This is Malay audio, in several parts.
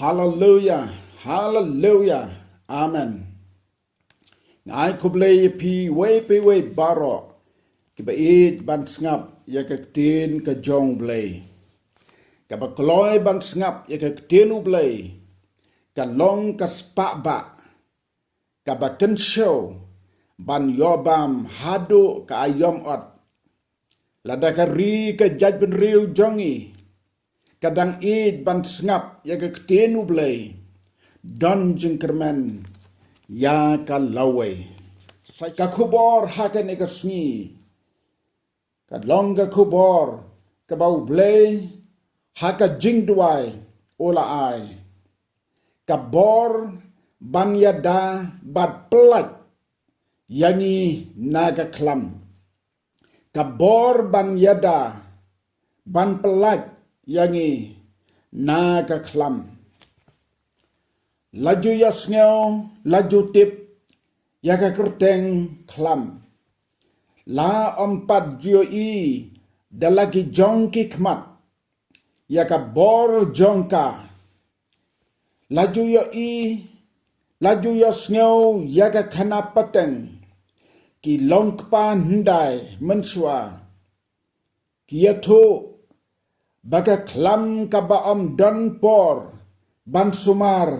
Hallelujah. Hallelujah. Amen. Ngai kublai pi we baro ki ba it ban ngap ya ka tin ka jong blai ka ba kloi ban ngap ya ka tin u blai ka long ka spa ba ka ba ten show ban yobam hadu ka ayom ot lada ka ri ka jaj ben riu jongi kadang it ban ngap ya ka tin u blai don jingkerman ya ka lawai sai ka khubor hakan e ka sngi ka long ka khubor ka bau blai haka jingduai ola ai ka bor ban yada bat pelat yangi naga klam ka bor ban yada ban pelat yangi naga klam laju yasngeo laju tip yaga kerteng klam la ompat jioi dalagi jongki khmat yaga bor jongka laju laju yasngeo yaga khana pateng ki longkpa ndai mensua ki yatho baga klam ka ba om don por ban sumar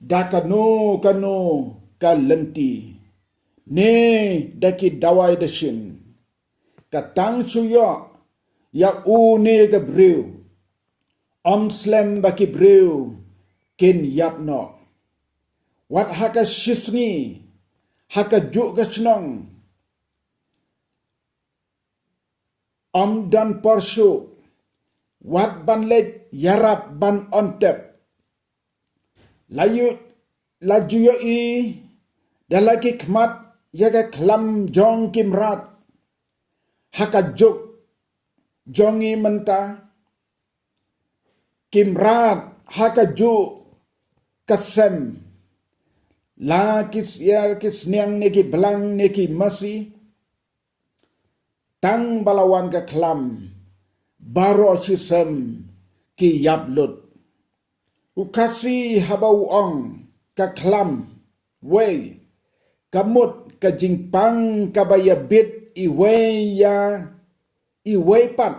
dakano kano ka lenti ne daki dawai deshin katang suyo ya u ne ga brew om slem baki brew kin yapno wat haka shisni haka juk ga snong om dan porsu wat ban let yarap ban ontep laju yo i dalaki khmat yaga klam jong kimrat haka juk jongi menta kimrat haka juk kasem la kis yar kis niang neki belang neki masi tang balawan ka klam baro sisem ki yaplut ukasi habau ong ka klam wei kamut ka jingpang ka bayabit iwei pat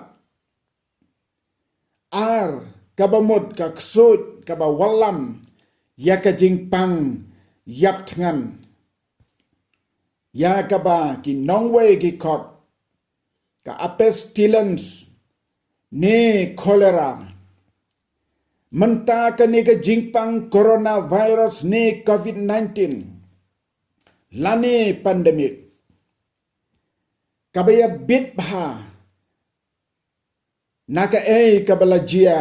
ar ka bamut ka ksut ka bawalam ya ka jingpang yap tngan ya ka ba ki nongwei ki kot ka pestilence ne cholera menta ka ni ka jingpang coronavirus ne COVID-19 lani pandemic kabaya bit bha naka kabalajia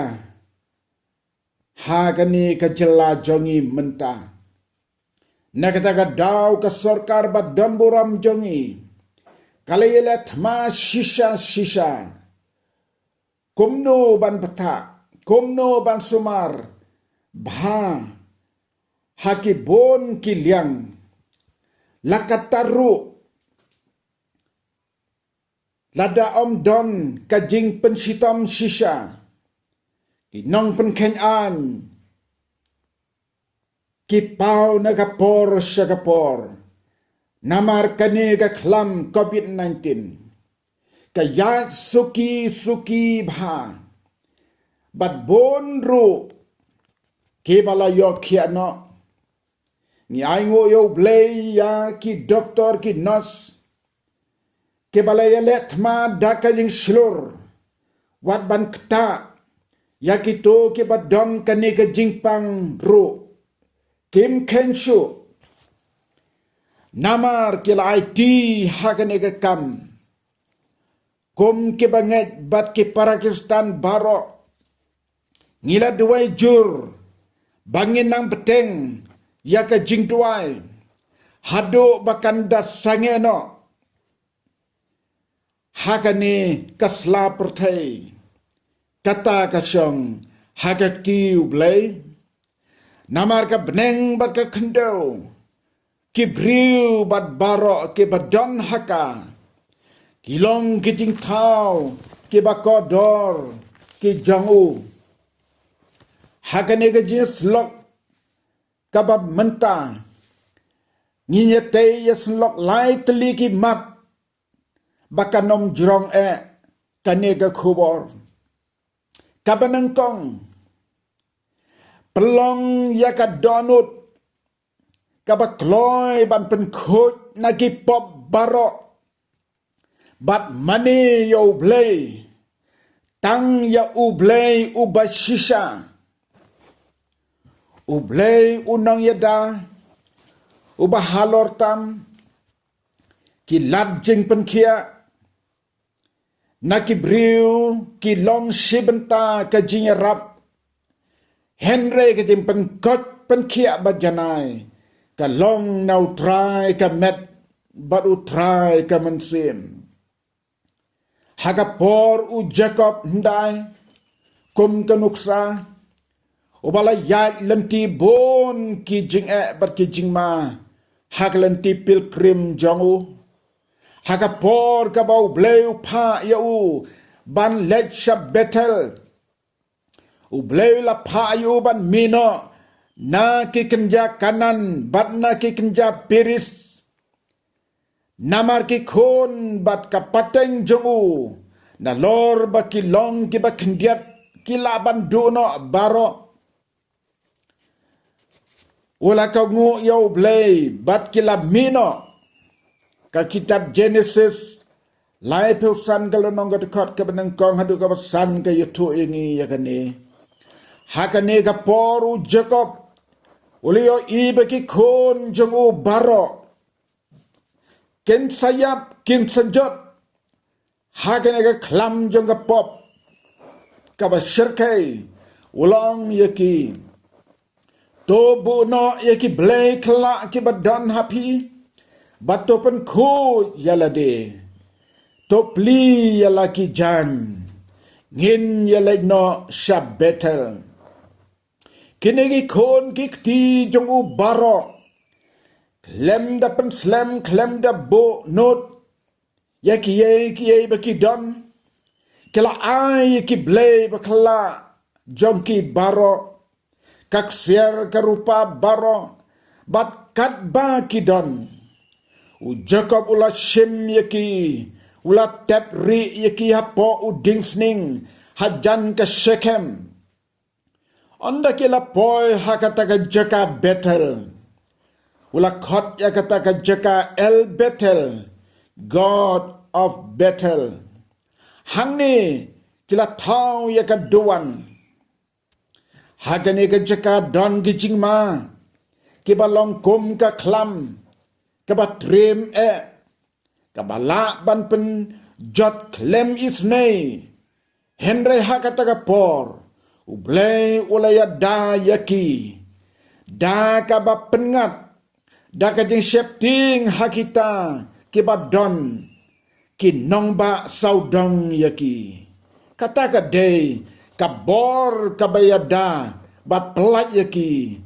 ha kani ka jela jongi menta nakata ka daw ka sarkar ba damburam jongi kalayela thma shisha kumno ban patha kumno ban sumar bha haki bon ki liang lakataru lada om don kajing pensitom shisha inong penkhen an ki pau nagapor shagapor namar kane ka khlam COVID-19 kayat suki bha bat bon ru ke bala yo khiano ni aingo yo blay ya ki doktor ki nurse ke bala ya letma dakajing slur wat ban kta ya ki to ke badon kane ka jingpang ru kim kenshu namar ke la IT hakane ka kam kum ke banget bat ke Pakistan baro ngila duai jur bangin nang peteng ya ka jingtuai hado bakanda sangeno hakane kasla perthai kata kasyong hagaktiu blai namar ka beneng bat ka khendo ki briu bat baro ke badon haka kilong kiting thau ke bakodor ke jangu Hakane ka jing slok kabab menta nginya te ya slok lai teliki mat bakanom jrong kanega khubor kabanang kong pelong ya ka donut kabakloy ban pen khot nagi pop barok bat mani yo blay tang ya ublay ubashisha ublay unang yada ubahalor tam ki ladjing penkia nakibriu ki long shibenta ka jinyarap Henry ka jing penkot penkia bajanai ka long nau try ka met batu try ka mensim Hagapor u Jacob ndai kum kanuksa ubala yat lenti bon ki jing bat ki jing ma hag lenti pilgrim jongu Hagapor ka bau bleu pa ya u ban let shab betel u bleu la pa yu ban mino na ki kenja kanan bat na ki kenja piris Namar ki khon bat kapateng jongu na lor ba ki long ki ba kendiat ki laban duno baro ula ka ngu yo blay bat ki labmino ka kitab Genesis lai pelsan galonong ga dekot ka benang kong hadu ka basan ka yutu ini ya kani hakane ka poru Jacob ulio ibe ki khon jongu baro Ken sayap, ken sejot, hagen aga klam jangga pop, kaba syirkai, ulang yaki, tobu no yaki blay kelak ki badan hapi, bato pen ku yalade, topli yalaki jan, ngin yalai no shab betel. Kinegi kon kikti jangu barok, Klem da pen slam, klem da bo not. Yaki ye baki don. Kila ai ki blay bakala jonki baro. Kak sier karupa baro. Bat kat ba ki don. U Jacob ula shim yaki. Ula tep ri yaki hapo u dingsning. Hajan ka Shechem. Onda kila poi hakataga jaka Bethel. Ula khot ya kata ka jaka El Bethel, God of Bethel. Hang ni kila thau ya ka duan. Hagani ka jaka don gijing ma. Kiba long kum ka klam. Kiba trim Kiba la ban pen jot klem isnei. Henry hakata ka por. Ublay ulaya da yaki. Da kaba pengat. Dakajing septing hakita kibadon kinongba saudong yaki. Kata kadai kabor kabayada bat pelat yaki.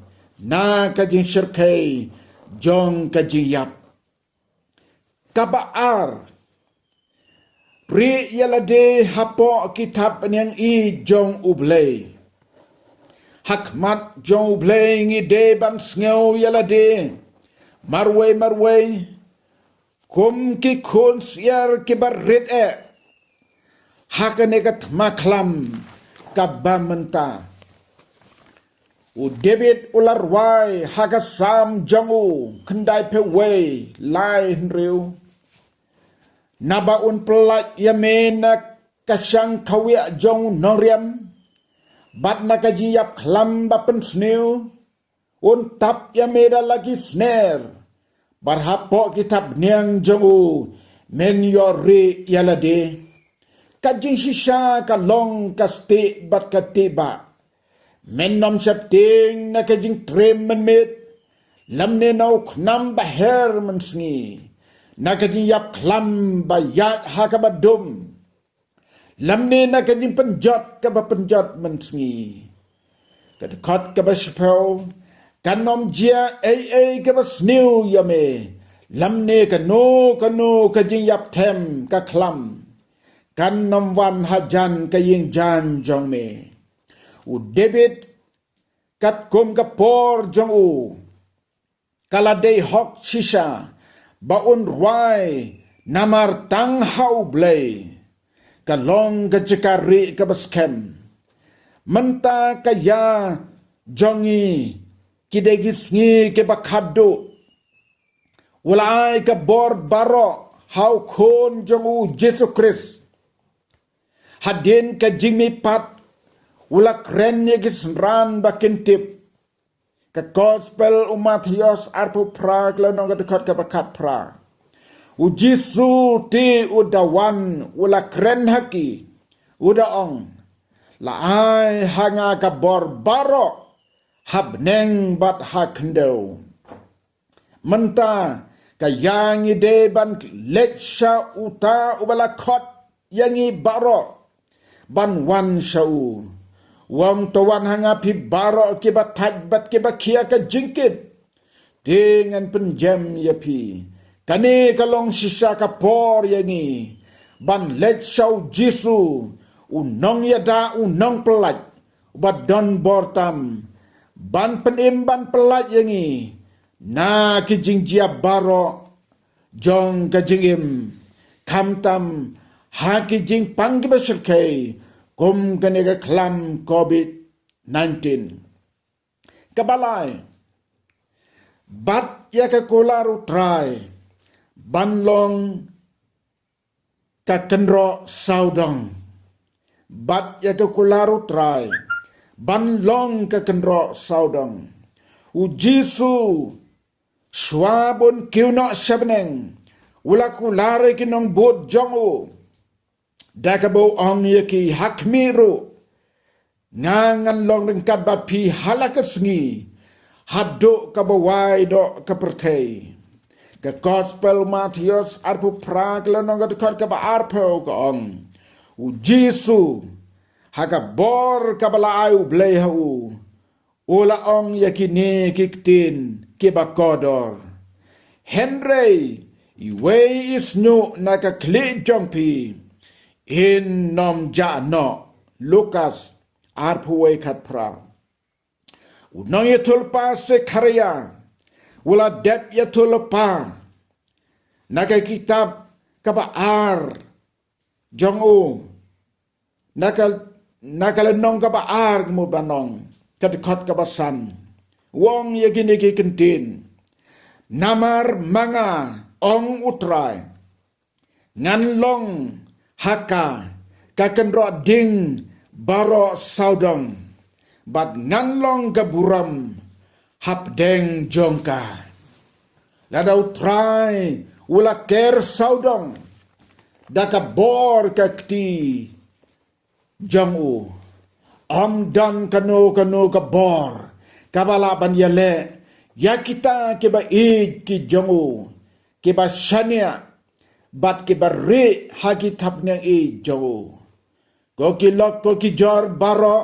Na kajing syirkai jong kajing yap. Kabaar pri yalade hapo kitab yang i jong ublay. Hakmat jong ublay ngi de ban sngeu yalade. Marway kum ki khon siar ki barit hakane kat maklam kabamenta u David ularwai hakasam jangu kendai peway lai henriu naba un pelat yamena kasyang kawia jong noriam bat nakajiyap klam bapen sniu un tap yameda lagi snare barhapo kitab niang jongu men yori yalade kajing shisha kalong kasti bat katiba men nom septing na kajing trim menmit lamne nau knam baher mensngi na kajing yap klam bayat hakabadum lamne na kajing penjot kabapenjot mensngi kadekot kabashpau kanom jia kabas new yame lamne kanu kajing yap them ka klam kanom wan hajan kaying jan jong me u David kat kum kapor jong u kaladei hok sisa baun ruai namar tang hau blay kalong kajekari kabaskem menta kaya jongi kidegis ngi ke bakado ulai ka bor baro hau khon jong u Jesus Christ hadin ka jingmi pat ulak ren yegis ran bakintip ka gospel umat hios arpu pra klonong kadekot ka bakat pra ujisu ti udawan ulak ren haki udaong laai hanga ka bor baro habneng bat hakendo menta kayangi de ban leksha uta ubalakot yangi baro ban wan shau wang tawan hanga pi baro ke bataj bat ke bakia ka jingkit dengan penjam ya pi kane kalong sisa ka por yangi ban lekshau jisu unong yada unong pelaj badon bortam ban penim ban pelaj yangi na kijingjia baro jong kajingim kamtam ha kijing panggi basirkai kum kanega klam COVID-19 kabalai bat ya ka kularu try banlong ka kenro saudong bat ya ka kularu try banlong ka kenro saudong ujisu Swabon kiuno sabneng ulaku lare kinong bot jongo dakabo ong yaki hakmiru ngangan long ringkat bat pi halakat sengi haddo kabawai do kapertei ka gospel Matius arpu prak lanong kadekot kaba arpo ka ong ujisu haka bor kabala ayu blay hau ula ong yakini kiktin kibakodor Henry iway isnu nakakli jompi in nom jano Lucas arpuwe katpra unong yatulpa se karya ula dep yatulpa nakakitab kabaar jongu nakalanong kabaar kumubanong kadekot kabasan wong yagini kikentin namar manga ong utray nganlong haka kakenro ding baro saudong bat nganlong kaburam hapdeng jongka ladau try ula ker saudong daka bor kakti jongu om dan kano kabor kabala ban yale ya kita kiba id ki jongu kiba shania bat kiba re hagi tapnya e jongu go ki lok go ki jor baro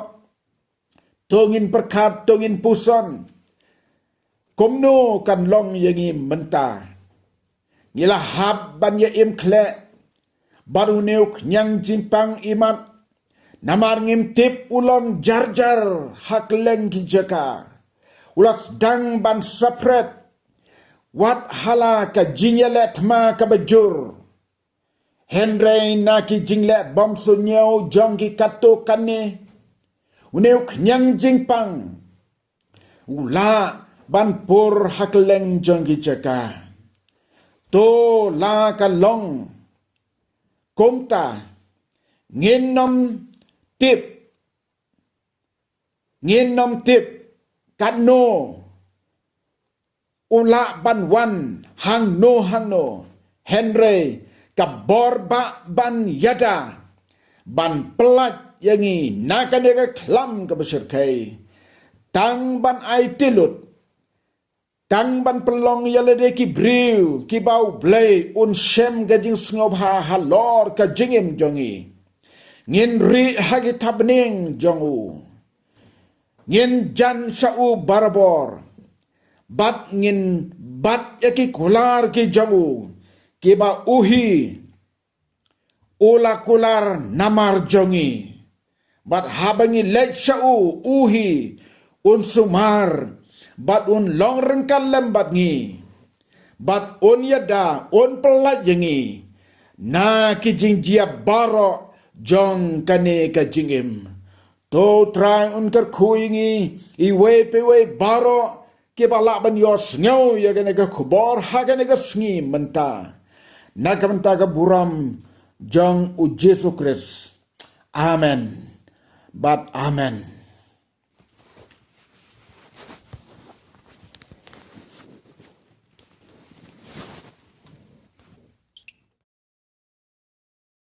tongin perkat tongin puson komno kan long yangi menta ngila hab ban ya im kle baru neuk nyang jimpang imat namar ngimtip ulong jarjar hak leng kijaka ulas dang ban sapret wat hala ka jinyalet ma ka bajur Henry na ki jingle bom sunyau jongki kato kane uneu knyang jingpang ula ban pur hak leng jongki jaka to la ka long komta ngenom tip kano ula banwan hang no Henry kaborba ban yada ban pelat yangi nakanega klam kabasirkai tang ban ai tilut tang ban pelong yalade ki briu ki bau blay un shem gajing sngob ha halor ka jingim jongi ngin ri hagi tabning jongu ngin jan shau barabor bat ngin bat yaki kular ki jongu kiba uhi ula kular namar jongi bat habangi lek shau uhi un sumar, bat un long rengkan lembat ngi, bat un yada, un pelat jengi, na kijing jia baro jong kane ka jingim. To try un ker kuingi, iwe pewe baro, ke balak ban yos ngau ya kane ka kubor ha kane ka sngi menta. Na ka menta ka buram jong u Jesu Christ. Amen. But amen.